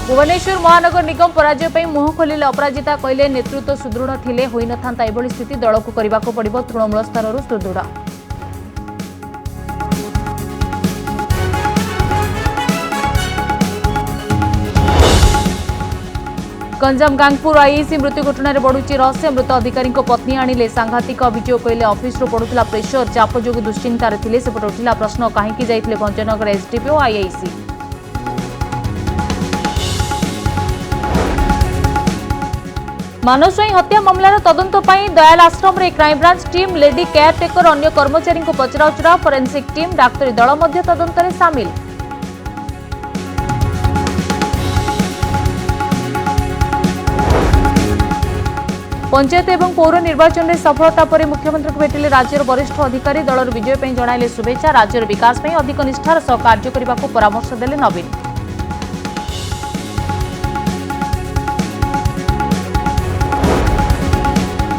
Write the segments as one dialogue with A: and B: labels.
A: भुवनेश्वर महानगर निगम पराजय पर मुह खोलिले अपराजिता कहले नेतृत्व सुदृढ़ थिले होई न थांता एभली स्थिति दल को करबाको पड़िबो तृणमूल स्तर सुदृढ़। गंजाम गांगपुर आईआईसी मृत्यु घटना बढ़ुची रहस्य मृत अधिकारी पत्नी आनिले सांघातिक अभियोग कहले ऑफिस पड़ुला प्रेसर चाप जो दुश्चिंतार थे सेपटे उठिला प्रश्न कहीं जाइए भंजनगर एसडीपीओ आईआईसी। मानवस्वाई हत्या मामलार तदंत पर दयाल आश्रम रे क्राइमब्रांच टीम लेडी केयरटेकर अन्य कर्मचारी को पचराउचरा फोरेंसिक टीम डाक्तरी दल मध्य तदंत में सामिल। पंचायत एवं पौर निर्वाचन में सफलता पर मुख्यमंत्री को भेटिले राज्यर वरिष्ठ अधिकारी दलर विजय पर जणाइले शुभेच्छा राज्यर विकास में अधिक निष्ठार सह कार्य करने को परामर्श देले नवीन।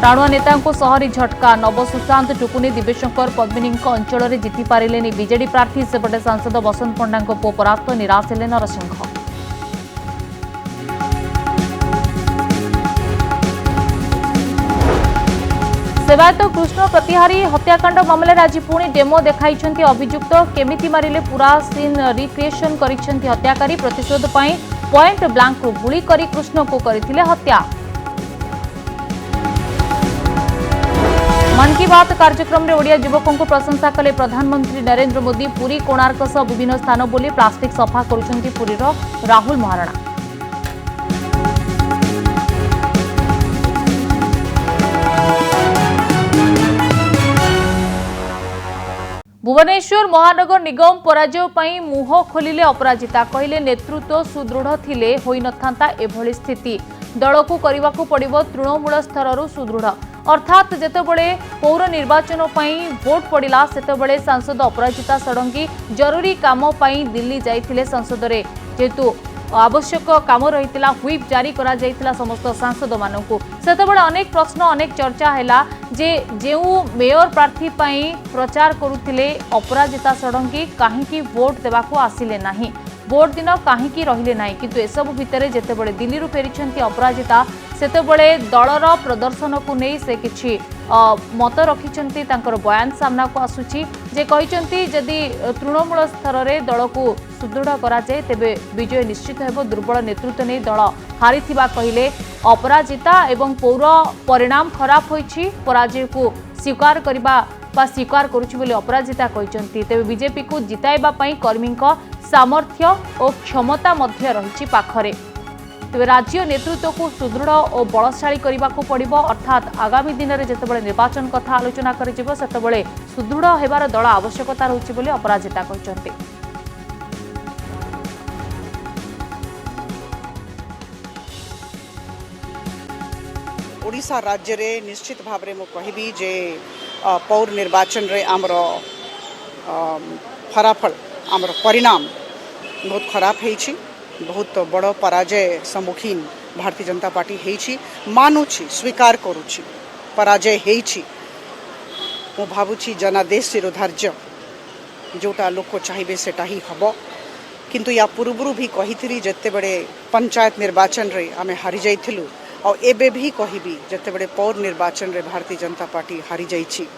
A: टाणुआ नेता को सहरी झटका नव सुशांत टुकुनी दिव्यशंकर पद्मिनी अंचल में जीति पारे बीजेडी प्रार्थी सेपटे सांसद बसंत पंडा पु परास्त निराश हेले नरसिंह। सेवायत कृष्ण प्रतिहारी हत्याकांड मामलें आज पुणी डेमो देखाई अभियुक्त केमिति मारिले पूरा सीन रिक्रिएशन करिसेंती हत्याकारी प्रतिशोध पाई पॉइंट ब्लांक रु गुली करी कृष्ण को करथिले हत्या। मन की बात कार्यक्रम में ओडिया युवकों को प्रशंसा कले प्रधानमंत्री नरेंद्र मोदी पुरी कोणार्क सह विभिन्न स्थान बोली प्लास्टिक सफा करुछंती पुरीर राहुल महाराणा। भुवनेश्वर महानगर निगम पराजय पर मुह खोलिले अपराजिता कहले नेतृत्व सुदृढ़ थिले होई न थांता एभली स्थिति दल को करने को पड़िबो तृणमूल स्तर सुदृढ़। अर्थात जेतेबेले पौर निर्वाचन पई भोट पड़िला सेतेबेले सांसद अपराजिता षडंगी जरूरी काम पई दिल्ली जाइथिले संसद रे जेतु आवश्यक काम रहितिला व्हिप जारी करा जाइथिला समस्त सांसद मानकु सेतेबेले अनेक प्रश्न अनेक चर्चा हैला जे जेउ मेयर प्रार्थी पई प्रचार करुथिले अपराजिता षडंगी काहेकि वोट देबाकू आसिले नाही भोट दिन कहीं रहिले नाही किंतु एसबु भितर जेतेबेले दिल्ली रु फेरिछंती अपराजिता सेतेबेले दलर प्रदर्शन को नहीं से किछि मत रखिछंती तांकर बयान सामना को आसुछि जे कहिछंती जदि तृणमूल स्तर रे दल को सुदृढ़ करा जाए तेबे विजय निश्चित हेबो दुर्बल नेतृत्व नहीं दल हारिथिबा कहिले अपराजिता एवं पौर परिणाम खराब होइछि पराजय को स्वीकार करबा स्वीकार करुछि बोली अपराजिता कहिछंती तेबे बीजेपी को जिताइबा पई कर्मी सामर्थ्य और क्षमता मध्य रही पाखरे तेज राज्य नेतृत्व को सुदृढ़ और बलशाली करने को पड़िबो अर्थात आगामी दिन में जितेबाला निर्वाचन कथा आलोचना करिजिबो सेतेबेले सुदृढ़ हेबार दल आवश्यकता रही बोली अपराजिता कहते।
B: ओडिशा राज्य रे निश्चित भाव में कहबी जे पौर निर्वाचन रे आमर फलाफल आमर परिणाम बहुत खराब है बहुत बड़ पराजय सम्मुखीन भारतीय जनता पार्टी है मानुछि स्वीकार करुछि पराजय है मु भावुछि जनादेश शिरोधार्य जोटा लोक चाहिए सेटा ही हम किंतु या पूर्व भी कही जिते बड़े पंचायत निर्वाचन रे आमे हारी जाइथिलु और एबे भी कहबी जिते बड़े पौर निर्वाचन रे भारतीय जनता पार्टी हारी जाइछि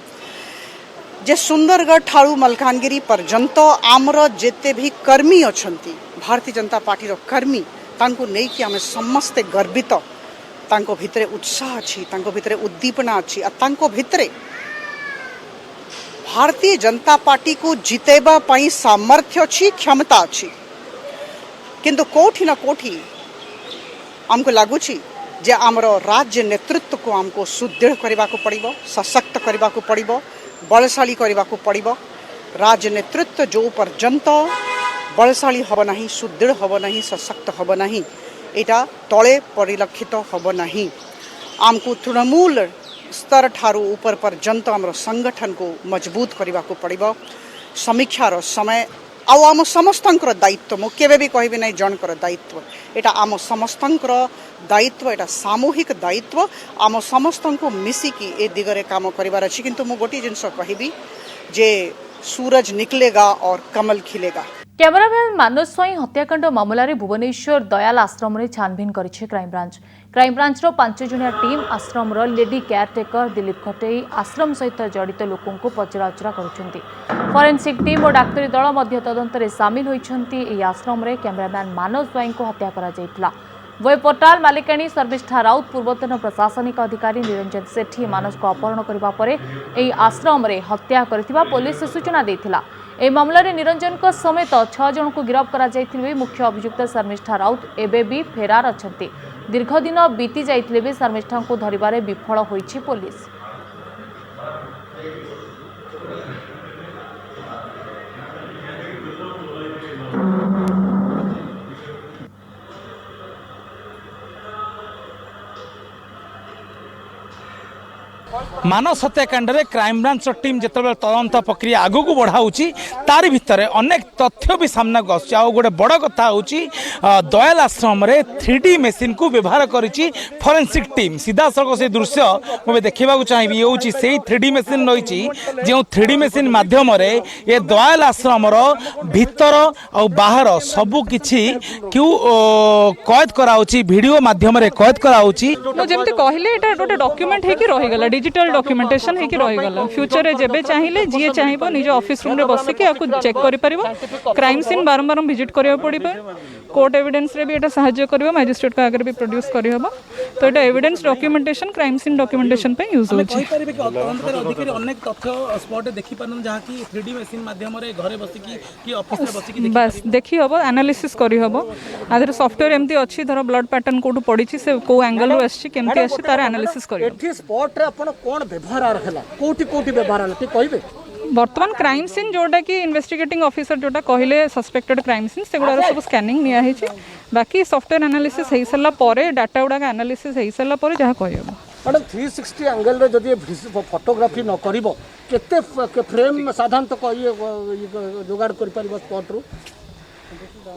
B: जे सुंदरगढ़ ठाड़ू मलकानगिरी पर्यंत आमर जेते भी कर्मी अछंती भारतीय जनता पार्टी रो कर्मी तांको नै कि आमे समस्ते गर्वित तांको भितरे उत्साह अछि तांको भितरे उद्दीपना अछि आ तांको भितरे भारतीय जनता पार्टी को जितेबा पई सामर्थ्य अछि क्षमता अछि किंतु कोठी ना कोठी हमको लागुछि जे आमर राज्य नेतृत्व को हमको सुदृढ़ करबा को पड़िबो सशक्त करबा को पड़िबो बलशाली करबा को पड़िबो राज्य नेतृत्व जो पर्यंत बलशाली हब नहीं सुदृढ़ हब नहीं सशक्त हब नहीं एटा तले परिलक्षित हब नहीं आमको तृणमूल स्तर ठारू ऊपर पर्यंत आमर संगठन को मजबूत करबा को पड़िबो समीक्षार समय आउ आम समस्तंकर दायित्व मु केबे भी कहबी नहीं जनकर दायित्व एटा आम समस्तंकर दायित्व एटा सामूहिक दायित्व आम समस्तंको मिसिकी ए दिगरे काम करिवार अछि किंतु मु गोटी जिंस कहबी जे सूरज निकलेगा और कमल खिलेगा।
A: कैमरामैन मानस स्वाई हत्याकांड मामलें भुवनेश्वर दयाल आश्रम में छानभिन करिछि क्राइमब्रांच। क्राइमब्रांचर 5 जणिया टीम आश्रमर लेडी केयरटेकर दिलीप खटेई आश्रम सहित जड़ित लोकों पचराउचरा करुछन्ति। फॉरेंसिक टीम और डाक्तरी दल मध्य तदंतरे सामिल होइछन्ति। एही आश्रम में कैमरामैन मानस स्वाई को हत्या करा जायतिला। वेब पोर्टाल मालिकाणी शर्मिष्ठा राउत पूर्वतन प्रशासनिक अधिकारी निरंजन सेठी मानस को अपहरण करबा परे एही आश्रम में हत्या करथिबा पुलिस सूचना देथिला। ए मामलें निरंजन को समेत 6 जन को गिरफ्त करा जायथिले मुख्य अभियुक्त शर्मिष्ठा राउत एबे भी फेरार अछंती। दीर्घ दिन बीती जाइथिले भी शर्मिष्ठा को धरिबारे विफल होइछि पुलिस।
C: मानस हत्याकांड में क्राइमब्रांच टीम जिते तदंत प्रक्रिया आग को बढ़ाऊँगी तार भितर अनेक तथ्य भी सामना को आसुची। गोटे बड़ कथा हूँ दयाल आश्रम में 3D मेसीन को व्यवहार करी फॉरेंसिक टीम। सीधा सड़क से दृश्य मुझे देखा चाहिए ये हूँ से 3D मेसीन रही जो 3D मेसीन मध्यम ये दयाल आश्रम भीतर आ बाहर सबू किछि क्यों कैद कराउची वीडियो माध्यम कैद कराउची।
D: जमती कहले एटा गोटे डॉक्यूमेंट है कि रही गला डिजिटल डॉक्यूमेंटेशन है कि रही गला। फ्यूचर रे जेबे चाहिए जी चाहिए निज ऑफिस रूम रे बस के आपको चेक करि परिबो। क्राइम सीन बारंबार विजिट करिया पड़िबो। कोर्ट एविडेंस रे भी एटा सहाय्य करिवो। मैजिस्ट्रेट का आगे भी प्रोड्यूस करि हबो। तो एटा evidence documentation crime scene documentation पे यूज होछि।
C: कहि परिबे कि तदंतर अधिकारी अनेक तथ्य स्पॉट देखि पारन जहा कि 3D मशीन माध्यम रे घरे बसी कि ऑफिस रे बसी कि
D: बस देखि हबो एनालिसिस करि हबो। आधर सॉफ्टवेयर एमती अछि धर ब्लड पैटर्न कोठु पडिछि से को एंगल रो आछि केमती आछि तार एनालिसिस करि।
E: एठी स्पॉट रे अपन कोन व्यवहार हला कोठी कोठी व्यवहार हला ती कहबे।
D: वर्तमान क्राइम सीन जोटा कि इन्वेस्टिगेटिंग ऑफिसर जोटा कहले सस्पेक्टेड क्राइम सीन से गुड़ा सब स्कैनिंग निया है। बाकी सॉफ्टवेयर एनालिसिस हो सारा पर डाटा गुड़ा एनालिसिस हो सारा पर जहाँ कहब।
E: मैडम 360 एंगल रे जदि फोटोग्राफी न करिवो केते फ्रेम साधारणतः ये जोगाड़ कर परिबो स्पॉट रू।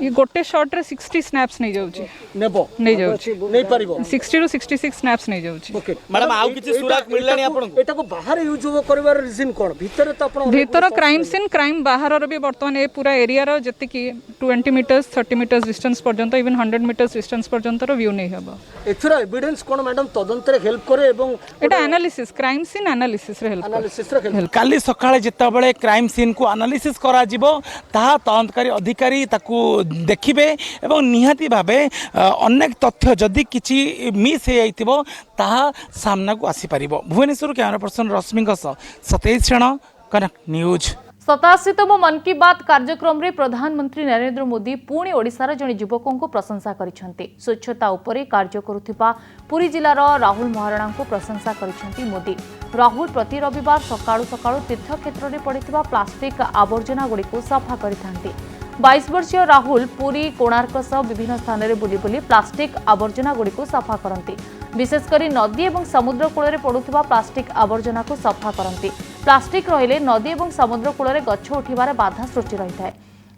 D: ये गोटे शॉट रे 60 स्नैप्स नहीं जाउची
E: नेबो
D: नहीं जाउची
E: नहीं परिबो
D: 60 टू 66 स्नैप्स नहीं जाउची।
E: ओके
C: मैडम आउ किछि सुराग मिललानी आपन
E: एटा को बाहर यूज करबार रीजन कोन भीतर तो आपन
D: भीतर क्राइम सीन क्राइम बाहर रो भी वर्तमान ए पूरा एरिया रो जति कि 20 मीटर्स 30 मीटर्स डिस्टेंस पर्यंत इवन 100 मीटर्स डिस्टेंस पर्यंत रो व्यू नहीं हबो।
E: एथरा एविडेंस कोन मैडम तदंत रे हेल्प करे एवं
D: एटा एनालिसिस क्राइम सीन एनालिसिस रे हेल्प
C: काली सकाळे जेतेबेले क्राइम सीन को एनालिसिस करा जिवो ताहा तदंतकारी अधिकारी ताकू देखिबे एवं निहाती भावे अनेक तथ्य जदि किछि मिस हो जाइतिबो ताहा सामना को आसी परिबो। भुवनेश्वर कैमरा पर्सन रश्मि सतेज क्षण कनेक्ट न्यूज।
A: 87तम मन की बात कार्यक्रम रे प्रधानमंत्री नरेंद्र मोदी पुणी ओडिशार जणे युवकों को प्रशंसा करिसेंती। स्वच्छता उपरे कार्य करुथिबा पुरी जिलार राहुल महाराणा को प्रशंसा करिसेंती मोदी। राहुल प्रति रविवार सकाळु सकाळु तीर्थ क्षेत्र रे पड़िथिबा प्लास्टिक आवर्जना गुडी को सफा करिथांती। 22 वर्षीय राहुल पुरी कोणार्क सह विभिन्न स्थान में बुली बुली प्लास्टिक आवर्जना गुडी को सफा करती। विशेषकर नदी और समुद्र कूल पड़ुवा प्लास्टिक आवर्जना को सफा करती। प्लास्टिक रहिले नदी और समुद्र कूल गछ उठिबार बाधा सृष्टि रही है।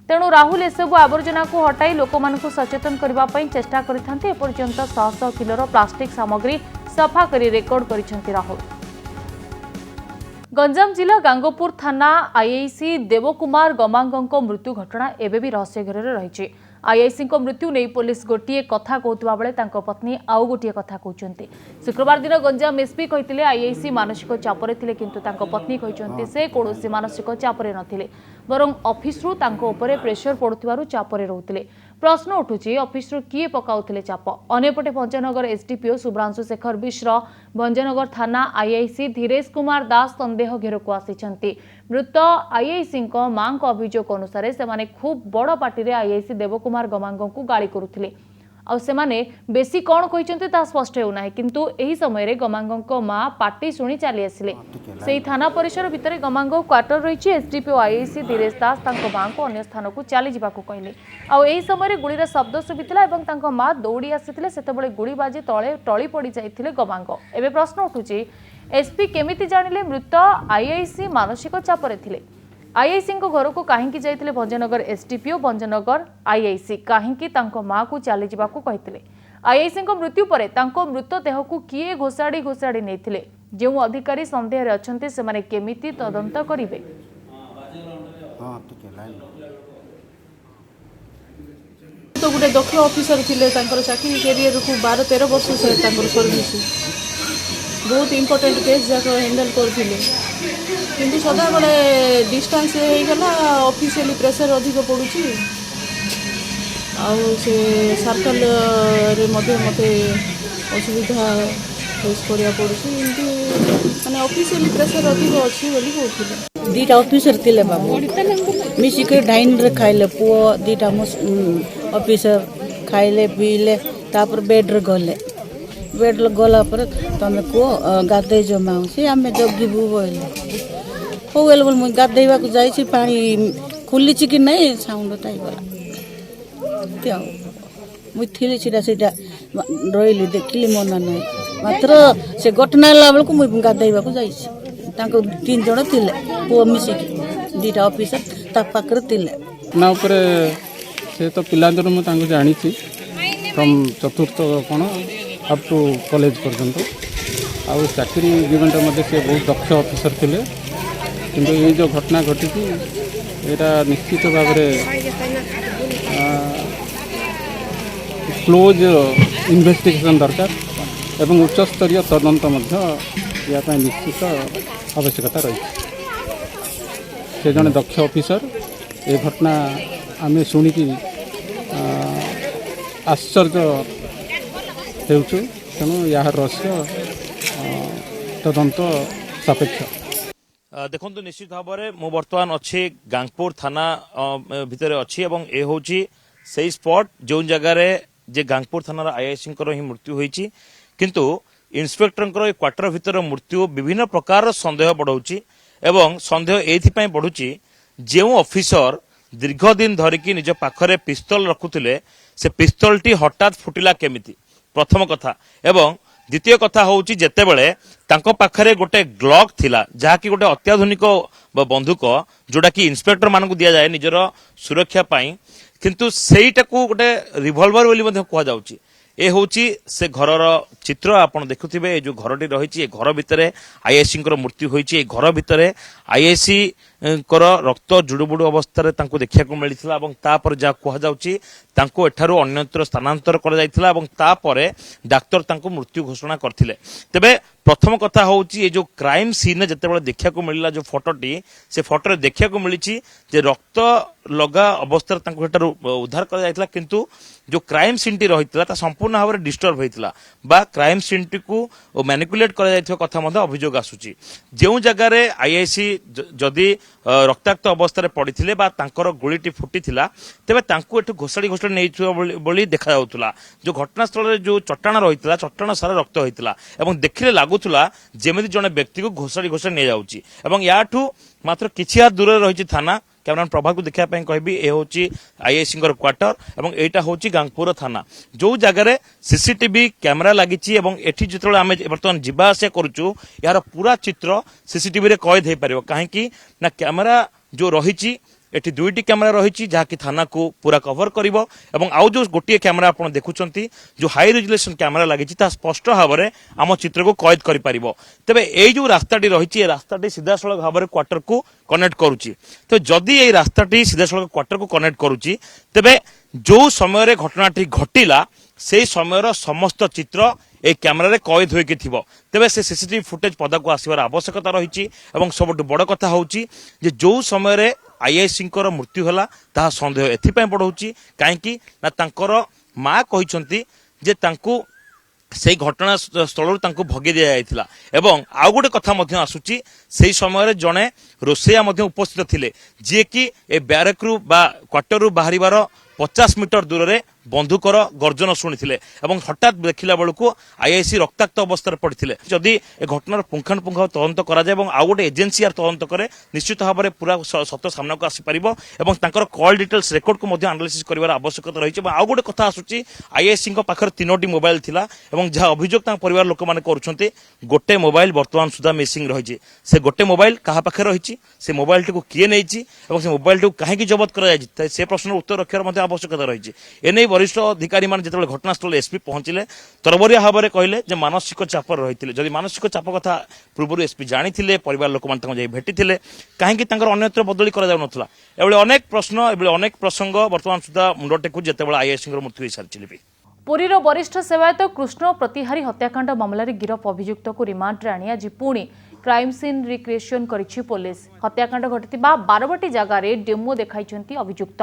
A: तेणु राहुल एसबू आवर्जना को हटाई लोक मानक सचेतन करने चेष्टा करते। एपर्यंत शह शह किलोर प्लास्टिक सामग्री सफा कर रेकर्ड कर राहुल। गंजाम जिला गांगोपुर थाना आईआईसी देवकुमार गमांगों मृत्यु घटना एबे भी रहस्य घेर रही। आईआईसी मृत्यु नहीं पुलिस गोटे कथा कहता बेले पत्नी आउ गोटे कथा कहते। शुक्रवार दिन गंजाम एसपी कहते आईआईसी मानसिक चापरे थिले किंतु तांको पत्नी कहते से कौन मानसिक चापरे नथिले बरं ऑफिस रु तांको उपरे प्रेशर पड़ुथिबारु चापरे रहउथिले। प्रश्न उठुची ऑफिस रु किए पकाउथिले चाप। अनेपटे भंजनगर एसडीपीओ शुभ्रांशु शेखर मिश्र भंजनगर थाना आईआईसी धीरेश कुमार दास संदेह घेर को आसिछंती। मृत आईआईसी मां को अभियोग अनुसार से खूब बड़ पार्टी आईआईसी देवकुमार गमांगों को गाड़ी करुथिले। आ सेमाने बेसी कौन कहते स्पष्ट होना किंतु एही समय गमांगों मां पार्टी शुणी चली आसिले। से थाना परिसर भितर गमांगो क्वार्टर रही। एसडीपीओ आईआईसी धीरेश दास मां को अन्य स्थान को चली जावाक कहले। आई समय गुड़ीर शब्द शुभुला मां दौड़ी आसी से गुड़ी बाजी तले टली पड़ जाते गमांग। एवं प्रश्न उठुची एसपी केमिति जानिले मृत आईआईसी मानसिक चापरे थिले। आईआईसी घर को कहीं जाइए भंजनगर एसडीपीओ भंजनगर आईआईसी कहीं मां को चली जावाक कहते। आईआईसी मृत्यु पर मृतदेह को किए घोषाड़ी घोषाड़ी नहीं जो अधिकारी संदेह अच्छा से केमिति तदंत करेंगे।
F: ବହୁତ ଗୋଟେ ଦକ୍ଷ ଅଫିସର ଥିଲେ ତାଙ୍କର ଚାକିରି କ୍ୟାରିୟରକୁ 12-13 ବର୍ଷ ସେ ତାଙ୍କର ସର୍ଭିସ ବହୁତ ଇମ୍ପୋର୍ଟାଣ୍ଟ କେସ୍ ଯାକ ହ୍ୟାଣ୍ଡେଲ୍ କରୁଥିଲେ କିନ୍ତୁ ସଦାବେଳେ ଡିଷ୍ଟାନ୍ସ ହେଇଗଲା ଅଫିସିଆଲି ପ୍ରେସର ଅଧିକ ପଡ଼ୁଛି ଆଉ ସେ ସାର୍କଲରେ ମଧ୍ୟ ମୋତେ ଅସୁବିଧା ଫେସ୍ କରିବାକୁ ପଡ଼ୁଛି ଏମିତି ମାନେ ଅଫିସିଆଲି ପ୍ରେସର ଅଧିକ ଅଛି ବୋଲି କହୁଥିଲେ
G: दीटा ऑफिसर थिले बाबू मिसिके डाइन रे खाइले पुओ दीटा ऑफिसर खाइले पीले तापर बेड रे गला पर तमे को गाधे जमा से आमे जगिबु बोले हो गेल बोल मु गाधेबा को जाई छी पानी खुली छी कि नहीं साउंड ताई गला त्यो मु थिले छिटा छिटा रोइली देखिली मना नहीं मात्र से घटना ला बेल को मु गाधेबा को जाई छी तांको 3 जण थिले पुओ मिसिकी दीटा ऑफिसर ता पाकर थिले
H: ना ऊपर से तो पिलांदर मु तांको जानी छी फ्रॉम चतुर्थ कोन अप टू कॉलेज पर्यंत आ चाकरी जीवन मध्य से बहुत दक्ष ऑफिसर थिले किंतु ये जो घटना घटी एटा निश्चित भाव में क्लोज इन्वेस्टिगेशन दरकार एवं उच्च स्तरीय तदंत मध्य या निश्चित आवश्यकता रही से जड़े दक्ष ऑफिसर ये घटना आम शुणिकी आश्चर्य हेउछु तेणु यार रहस्य तदंत सापेक्ष
I: देखो निश्चित भाव में मु बर्तमान अच्छी गांगपुर थाना भितर अच्छी ए हूँ से स्पॉट जो जगार जे गांगपुर थानार आईआईसी ही मृत्यु होती किंतु इन्स्पेक्टर क्वार्टर भितर मृत्यु विभिन्न प्रकार सन्देह बढ़ाऊँगी एवं सन्देह ये बढ़ुची जो ऑफिसर दीर्घ दिन धरिकी निज पाखरे पिस्तल रखुले से पिस्तल टी हठात फुटिला केमिति प्रथम कथा एवं द्वितीय कथा होची जेतेबेले तांको पाखरे गोटे ग्लॉक थिला जहाँकि गोटे अत्याधुनिक बंदूक जोटा कि इन्स्पेक्टर मानकु दिया जाए निजर सुरक्षा पाई किंतु सेईटाकू गोटे रिवॉल्वर बोली मध्य कहा जाउची ए होची से घरर चित्र आपण देखुथिबे जो घरटी रहिछि ए घर भितरे आईआईसी मृत्यु होईछि ए घर भितरे आईआईसी रक्त जुड़ुबुड़ु अवस्था तांको देखिया को मिलिथिला एवं तापर जा कहा जाउछि तांको एठारो अन्यत्र स्थानांतर करा जायथिला एवं तापरे डाक्टर तांको मृत्यु घोषणा करथिले तबे प्रथम कथा होची ए जो क्राइम सीन जेतेबेले देखिया को मिलिला जो फोटोटी से फोटो देखिया को मिलिछि जे रक्त लगा अवस्था तांको एठारो उद्धार करा जायथिला किंतु जो क्राइम सीन टी रहितला ता संपूर्ण भाव में डिस्टर्ब होइतिला बा क्राइम सीन टी को मैनिपुलेट करा जायथियो कथा मध्ये अभियोग आसुची जो जगह रे आईआईसी जदी रक्ताक्त अवस्था पड़िथिले बा तांकर गोलीटी फुटिथिला तेबे तांको एठु घोषाड़ी घोषाड़ी नेइथुवा बोली देखा जाउतला जो घटनास्थल रे जो चट्टाण रहितला चट्टाण सारा रक्त होइतला एवं देखिले लागुतला जेमिति जने व्यक्ति को घोषाड़ी घोषाड़ी ने जाउची एवं याठु मात्र किछि हाथ दूर रहिछि थाना कैमरामैन प्रभा को देखा कहबी ए होची आईआईसी क्वार्टर एवं एटा होची गांगपुर थाना जो जगह सीसीटीवी कैमेरा लागिची एवं एठी जितले आमे वर्तमान जिबा आसिया करूचु यार पूरा चित्र सीसीटीवी रे कैद हे परिबो काहेकि ना कैमेरा जो रहिची एठी दुईटी कैमेरा रही जहाँकि थाना को पूरा कवर करिवो एवं आउ जो गोटे कैमेरा आपण देखुचंती जो हाई रेजुलेशन कैमेरा लागि ता स्पष्ट भाव में आम चित्र को कैद करि परिवो तबे ए जो रास्ताटी रही रास्ताटी सीधा सड़क भाव में क्वार्टर को कनेक्ट करुची तो जदि ये रास्ताटी सीधा सड़क क्वार्टर को कनेक्ट करुची तबे जो समय घटनाटी घटिला से समय समस्त चित्र ए कैमेरा रे कैद होइके थिबो तबे से सीसीटीवी फुटेज पदा को आसीबार आवश्यकता रही एवं सबटु बड़ कथा होची जे जो समय आईआईसी मृत्यु होला ता संदेह एथिपय बढ़ौची काहेकि ना तांकर मां कहिसंती जे तांको से घटना स्थल तांको भगे दिया जायतिला एवं आउ गोटे कथा मध्य आसुची सेही समय जने रोसैया मध्य उपस्थित थिले जे कि ए ब्यारेक रु बा क्वार्टर रु बाहरिबार 50 मीटर दूर रे बंधुकर गर्जन शुणी हठात देखला बेलू आईआईसी रक्ताक्त अवस्था पड़ते जदि ए घटनार पुंखानुपुंख तदंत कराए आउ गोटे एजेन्सी तदंत करे निश्चित भाव में पूरा सत्य सामना को आसीपर और कॉल डिटेल्स रेकर्ड को एनालिसिस कर आवश्यकता रही आउ गोटे कथा आसूची आईआईसी पाखे 3टी मोबाइल थिला जहाँ अभियोग परिवार लोक मैंने कर गोटे मोबाइल बर्तमान सुधा मिसिंग रही से गोटे मोबाइल क्या पाखे रही से मोबाइल टी किए नहीं से मोबाइल टी कहीं जबत कर प्रश्न उत्तर रखार आवश्यकता रही वरिष्ठ अधिकारी मान जिते घटनास्थल एसपी पहुंचले तरबरिया भाव में कहले जे मानसिक चाप रही जदि मानसिक चाप कथा पूर्व एसपी जानी परिवार लोक मैंने भेटी कहीं अन्यत्र बदली करा अनेक प्रश्न अनेक प्रसंग बर्तमान सुधा मुंड टेकु जिते आईआईसी मृत्यु हो सारी
A: पुरीर वरिष्ठ सेवायत कृष्ण प्रतिहारी हत्याकांड मामलें गिरफ अभियुक्त को रिमांड आनी आज पुणी क्राइम सीन रिक्रिएशन करिछि पुलिस। हत्याकांड घटिथिबा 12टी जगार डेमो देखाइछन्ति अभियुक्त।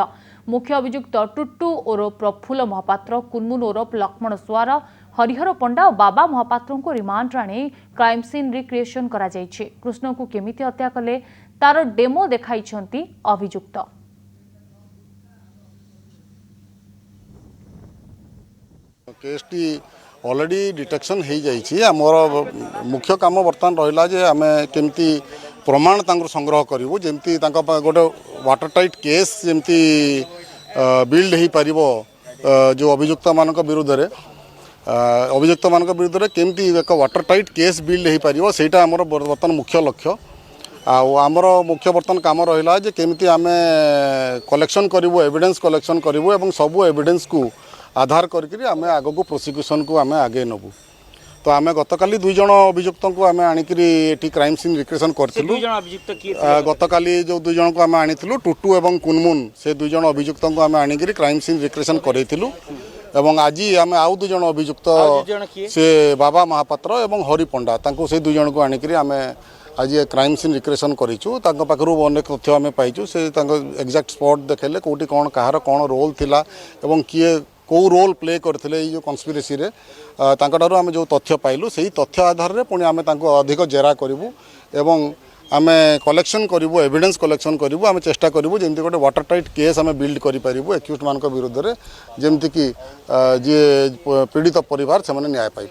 A: मुख्य अभियुक्त टुट्टू ओरफ प्रफुल्ल महापात्र, कुनमुन ओरफ लक्ष्मण सुआर, हरिहर पंडा और बाबा महापात्र को रिमांड आनी क्राइम सीन रिक्रिएशन करा जायछि। कृष्ण को केमिति हत्या कले तार डेमो देखाइछन्ति अभियुक्त।
J: केसटी ऑलरेडी डिटेक्शन हो जाइए। आमर मुख्य काम बर्तमान रहा जे आम केमती प्रमाण संग्रह करूँ जमती गोटे वाटर टाइट केस जमती बिल्ड हो पार जो अभियुक्त मान विरुद्ध केमती एक वाटर टाइट केस बिल्ड हो पार सेटा आमर बर्तमान मुख्य लक्ष्य। आमर मुख्य बर्तमान काम रहा जे केमती आम कलेक्शन करूँ एविडेंस कलेक्शन करूँ और सबू एविडेंस को आधार करके आम आग को प्रोसिक्यूशन को आम आगे नबू। तो आम गतकाली 2 जन अभियुक्त को आम आनिकी क्राइम सीन रिक्रिएशन करूँ। गतकाली जो 2 जन को आम आनी टुटू एवं कुनमुन से 2 जन अभियुक्त को आम आनिकी क्राइम सीन रिक्रिएशन करूँ। एवं आज आम आउ 2 जन अभियुक्त से बाबा महापात्र एवं हरि पंडा से 2 जन को आनिकी आम आज क्राइम सीन रिक्रिएशन करूँ। पाखु अनेक तथ्य आम पाइचु से एक्जाक्ट स्पॉट देखेले कौटी कौन कहार कौन रोल थिला एवं किए कौ रोल प्ले करते जो कन्स्पिरेसी रे आम जो तथ्य पाइलु से तथ्य आधार में पुणी आम अधिक जेरा करूँ एवं आम कलेक्शन करूँ एविडेंस कलेक्शन करूँ आम चेष्टा करूँ जमी गोटे वाटर टाइट केस आम बिल्ड करूँ एक्यूज मान विरुद्ध में जमती कि जी पीड़ित परिवार से न्याय पाई।